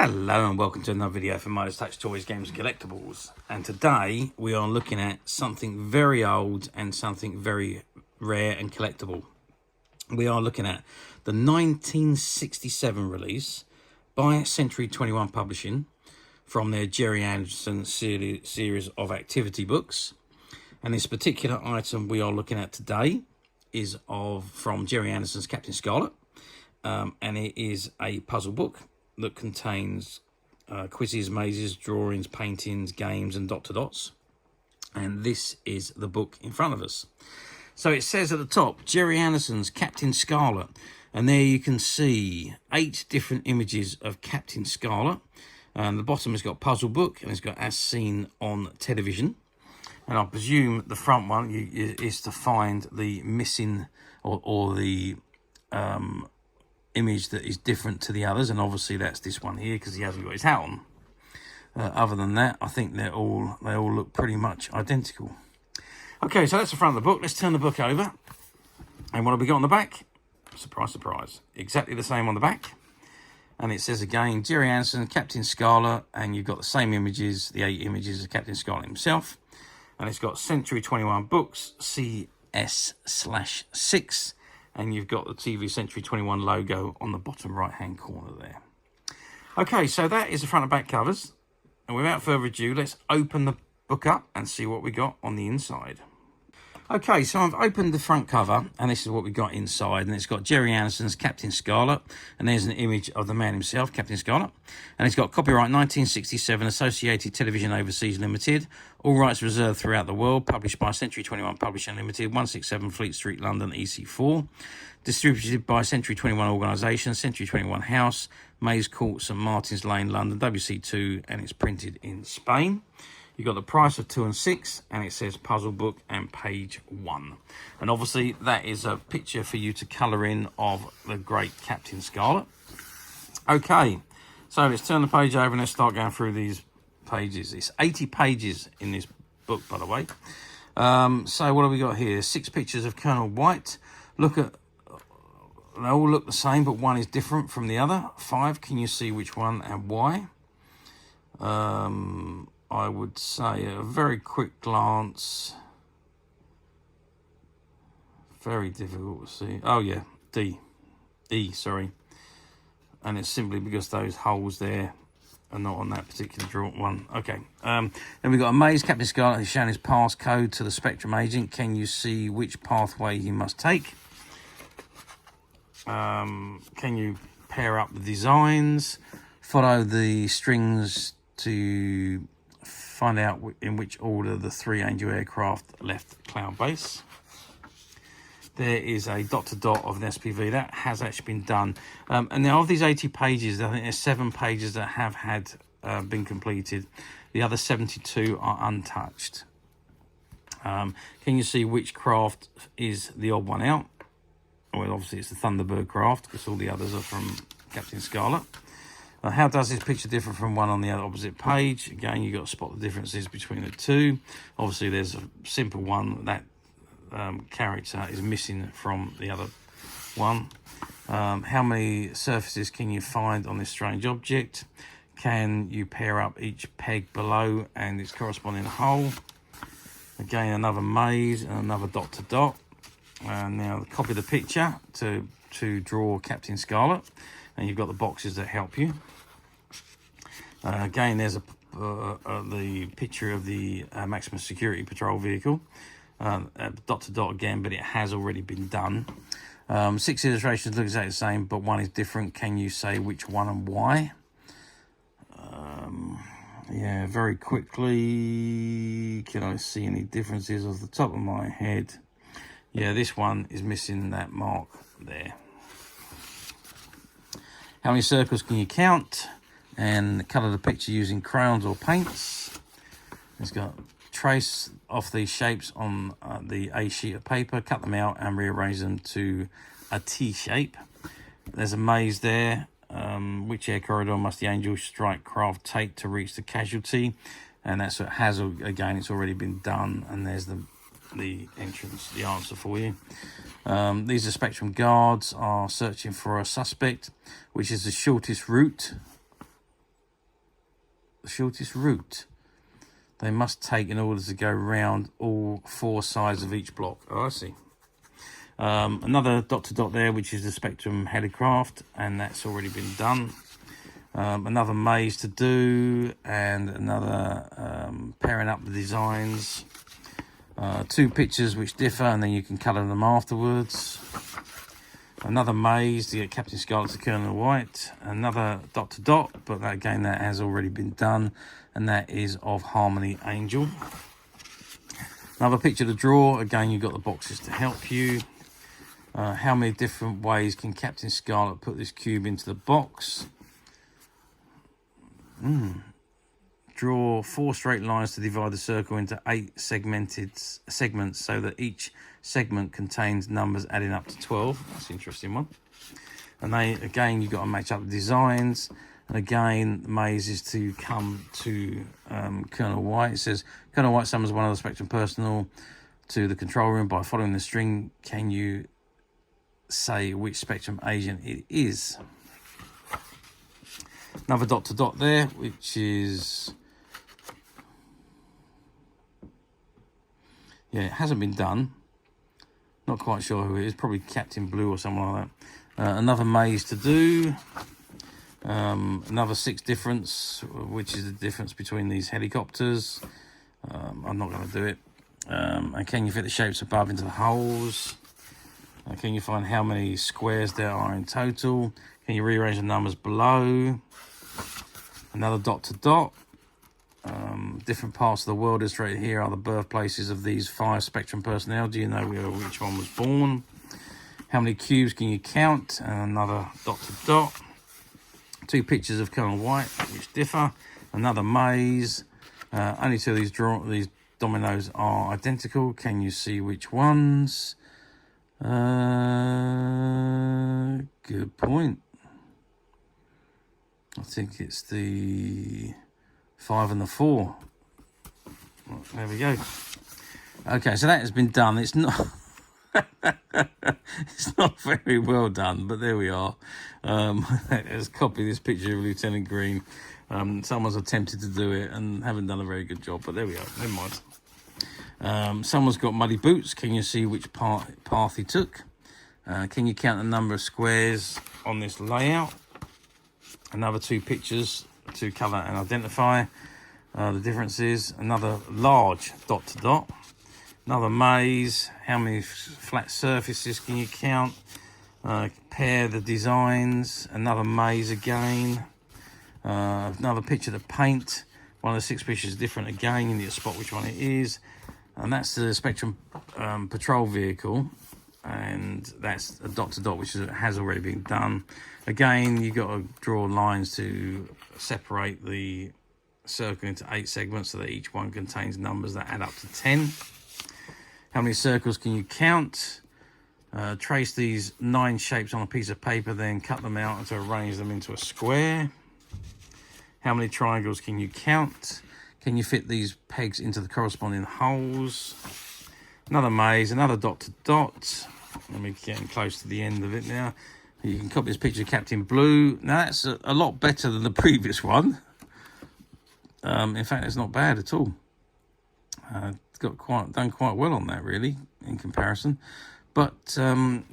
Hello and welcome to another video from Midas Touch Toys, Games and Collectibles. And today we are looking at something very old and something very rare and collectible. We are looking at the 1967 release by Century 21 Publishing from their Gerry Anderson series of activity books. And this particular item we are looking at today is from Gerry Anderson's Captain Scarlet. And it is a puzzle book that contains quizzes, mazes, drawings, paintings, games and dot to dots. And this is the book in front of us. So it says at the top, Gerry Anderson's Captain Scarlet. And there you can see 8 different images of Captain Scarlet. And the bottom has got puzzle book and it's got as seen on television. And I presume the front one is to find the missing or the image that is different to the others, and obviously that's this one here because he hasn't got his hat on. Other than that, I think they all look pretty much identical. Okay, so that's the front of the book. Let's turn the book over, and what have we got on the back? Surprise, surprise! Exactly the same on the back, and it says again Gerry Anderson, Captain Scarlet, and you've got the same images, the 8 images of Captain Scarlet himself, and it's got Century 21 Books CS/6. And you've got the TV Century 21 logo on the bottom right-hand corner there. Okay, so that is the front and back covers. And without further ado, let's open the book up and see what we got on the inside. Okay, so I've opened the front cover, and this is what we got inside. And it's got Gerry Anderson's Captain Scarlet. And there's an image of the man himself, Captain Scarlet. And it's got copyright 1967, Associated Television Overseas Limited. All rights reserved throughout the world. Published by Century 21 Publishing Limited, 167 Fleet Street, London, EC4. Distributed by Century 21 Organisation, Century 21 House, Maze Court, St Martin's Lane, London, WC2. And it's printed in Spain. You've got the price of 2 and 6, and it says puzzle book and page 1. And obviously that is a picture for you to colour in of the great Captain Scarlet. Okay, so let's turn the page over and let's start going through these pages. It's 80 pages in this book, by the way. So what have we got here? 6 pictures of Colonel White. They all look the same, but one is different from the other. 5, can you see which one and why? I would say a very quick glance. Very difficult to see. Oh yeah, E, sorry. And it's simply because those holes there are not on that particular drawn one. Okay. Then we've got a maze. Captain Scarlet has shown his passcode to the Spectrum agent. Can you see which pathway he must take? Can you pair up the designs? Follow the strings to find out in which order the 3 Angel aircraft left Cloud Base. There is a dot-to-dot of an SPV. That has actually been done. And now of these 80 pages, I think there's 7 pages that have been completed. The other 72 are untouched. Can you see which craft is the odd one out? Well, obviously it's the Thunderbird craft, because all the others are from Captain Scarlet. How does this picture differ from one on the other opposite page? Again, you've got to spot the differences between the two. Obviously, there's a simple one. That character is missing from the other one. How many surfaces can you find on this strange object? Can you pair up each peg below and its corresponding hole? Again, another maze and another dot-to-dot. And now copy the picture to draw Captain Scarlet. And you've got the boxes that help you. Again, there's the picture of the maximum security patrol vehicle. Dot to dot again, but it has already been done. 6 illustrations look exactly the same, but one is different. Can you say which one and why? Yeah, very quickly. Can I see any differences off the top of my head? Yeah, this one is missing that mark there. How many circles can you count? And colour the picture using crayons or paints. It's got trace off these shapes on the A sheet of paper, cut them out and rearrange them to a T shape. There's a maze there. Which air corridor must the Angel strike craft take to reach the casualty? And that's what has, again, it's already been done. And there's the entrance, the answer for you. These are Spectrum guards are searching for a suspect, which is the shortest route the shortest route they must take in order to go round all 4 sides of each block. Oh, I see. Another dot to dot there, which is the Spectrum helicraft, and that's already been done. Another maze to do, and another pairing up the designs. 2 pictures which differ, and then you can colour them afterwards. Another maze to get Captain Scarlet to Colonel White. Another dot to dot, but that, again, that has already been done, and that is of Harmony Angel. Another picture to draw. Again, you've got the boxes to help you. How many different ways can Captain Scarlet put this cube into the box? Draw 4 straight lines to divide the circle into 8 segmented segments so that each segment contains numbers adding up to 12. That's an interesting one. And again, you've got to match up the designs. And again, the maze is to come to Colonel White. It says, Colonel White summons one of the Spectrum personnel to the control room by following the string. Can you say which Spectrum agent it is? Another dot to dot there, which is... yeah, it hasn't been done. Not quite sure who it is. Probably Captain Blue or someone like that. Another maze to do. Another 6 difference, which is the difference between these helicopters. I'm not going to do it. And can you fit the shapes above into the holes? Can you find how many squares there are in total? Can you rearrange the numbers below? Another dot to dot. Different parts of the world illustrated here are the birthplaces of these 5 Spectrum personnel. Do you know which one was born? How many cubes can you count? And another dot to dot. 2 pictures of Colonel White, which differ. Another maze. Only 2 of these dominoes are identical. Can you see which ones? Good point. I think it's the 5 and the 4. Well, there we go. Okay, so that has been done. It's not it's not very well done, but there we are. Let's copy this picture of Lieutenant Green. Someone's attempted to do it and haven't done a very good job, but there we are. Never mind. Someone's got muddy boots. Can you see which path he took? Can you count the number of squares on this layout? Another 2 pictures to colour and identify the differences. Another large dot to dot. Another maze. How many flat surfaces can you count? Pair the designs. Another maze again. Another picture to paint. One of the 6 pictures is different again. You need to spot which one it is. And that's the Spectrum patrol vehicle. And that's a dot to dot, which has already been done. Again, you've got to draw lines to separate the circle into 8 segments so that each one contains numbers that add up to 10. How many circles can you count? Trace these 9 shapes on a piece of paper, then cut them out to arrange them into a square. How many triangles can you count? Can you fit these pegs into the corresponding holes? Another maze, another dot to dot. Let me get close to the end of it now. You can copy this picture of Captain Blue. Now that's a lot better than the previous one. In fact, it's not bad at all. It's done quite well on that, really, in comparison. But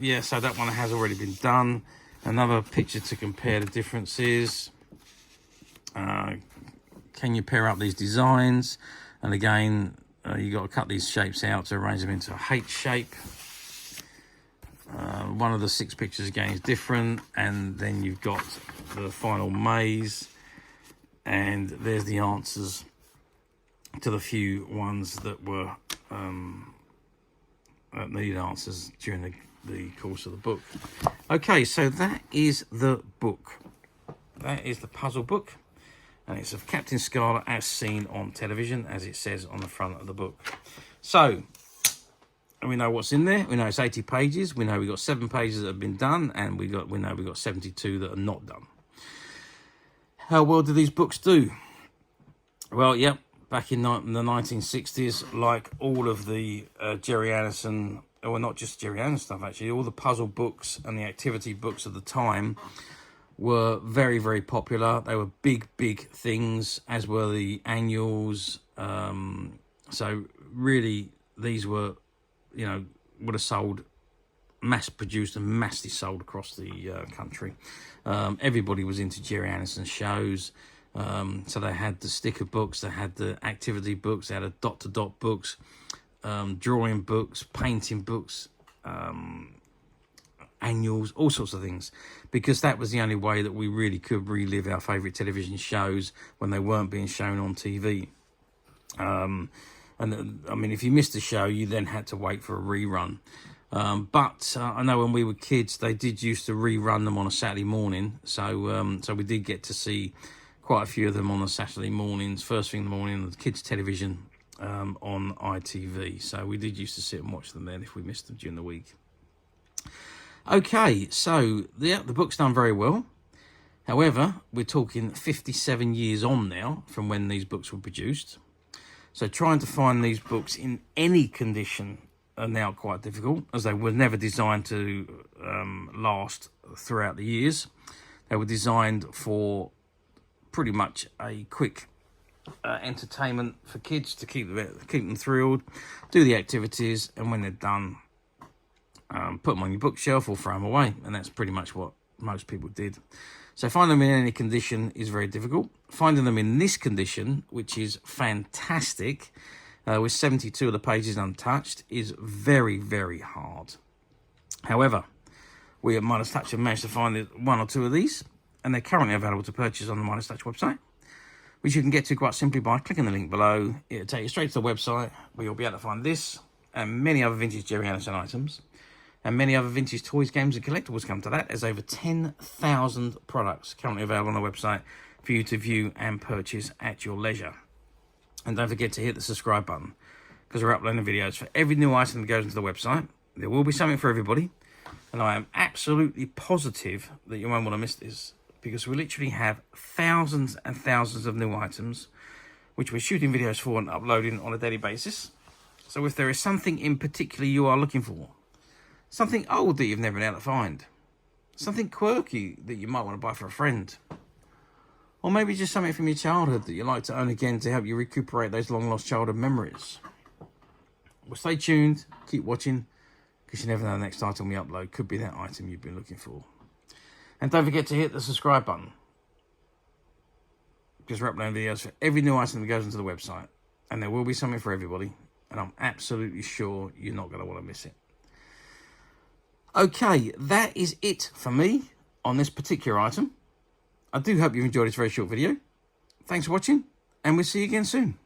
yeah, so that one has already been done. Another picture to compare the differences. Can you pair up these designs? And again, you got to cut these shapes out to arrange them into a H shape. One of the 6 pictures again is different, and then you've got the final maze, and there's the answers to the few ones that were needed answers during the course of the book. Okay, so that is the book. That is the puzzle book, and it's of Captain Scarlet as seen on television, as it says on the front of the book. So we know what's in there. We know it's 80 pages. We know we've got 7 pages that have been done, and we know we've got 72 that are not done. How well do these books do? Well, yep, back in the 1960s, like all of the Gerry Anderson, well, not just Gerry Anderson stuff, actually, all the puzzle books and the activity books of the time were very, very popular. They were big, big things, as were the annuals. So really, these were, you know, would have sold, mass produced and massively sold across the country. Everybody was into Gerry Anderson's shows. So they had the sticker books, they had the activity books, they had a dot-to-dot books, drawing books, painting books, annuals, all sorts of things, because that was the only way that we really could relive our favourite television shows when they weren't being shown on TV. And I mean, if you missed a show, you then had to wait for a rerun. But I know when we were kids, they did used to rerun them on a Saturday morning. So we did get to see quite a few of them on the Saturday mornings, first thing in the morning, on the kids' television on ITV. So we did used to sit and watch them then if we missed them during the week. Okay, so the book's done very well. However, we're talking 57 years on now from when these books were produced. So trying to find these books in any condition are now quite difficult, as they were never designed to last throughout the years. They were designed for pretty much a quick entertainment for kids, to keep them thrilled, do the activities, and when they're done, put them on your bookshelf or throw them away. And that's pretty much what most people did. So finding them in any condition is very difficult. Finding them in this condition, which is fantastic, with 72 of the pages untouched, is very, very hard. However, we at Midas Touch have managed to find one or two of these, and they're currently available to purchase on the Midas Touch website, which you can get to quite simply by clicking the link below. It'll take you straight to the website, where you'll be able to find this and many other vintage Gerry Anderson items, and many other vintage toys, games and collectibles come to that. There's over 10,000 products currently available on the website for you to view and purchase at your leisure. And don't forget to hit the subscribe button, because we're uploading videos for every new item that goes into the website. There will be something for everybody, and I am absolutely positive that you won't want to miss this, because we literally have thousands and thousands of new items which we're shooting videos for and uploading on a daily basis. So if there is something in particular you are looking for, something old that you've never been able to find, something quirky that you might want to buy for a friend, or maybe just something from your childhood that you like to own again to help you recuperate those long lost childhood memories, well, stay tuned, keep watching, because you never know, the next item we upload could be that item you've been looking for. And don't forget to hit the subscribe button, because we're uploading videos for every new item that goes into the website, and there will be something for everybody, and I'm absolutely sure you're not going to want to miss it. Okay, that is it for me on this particular item. I do hope you've enjoyed this very short video. Thanks for watching, and we'll see you again soon.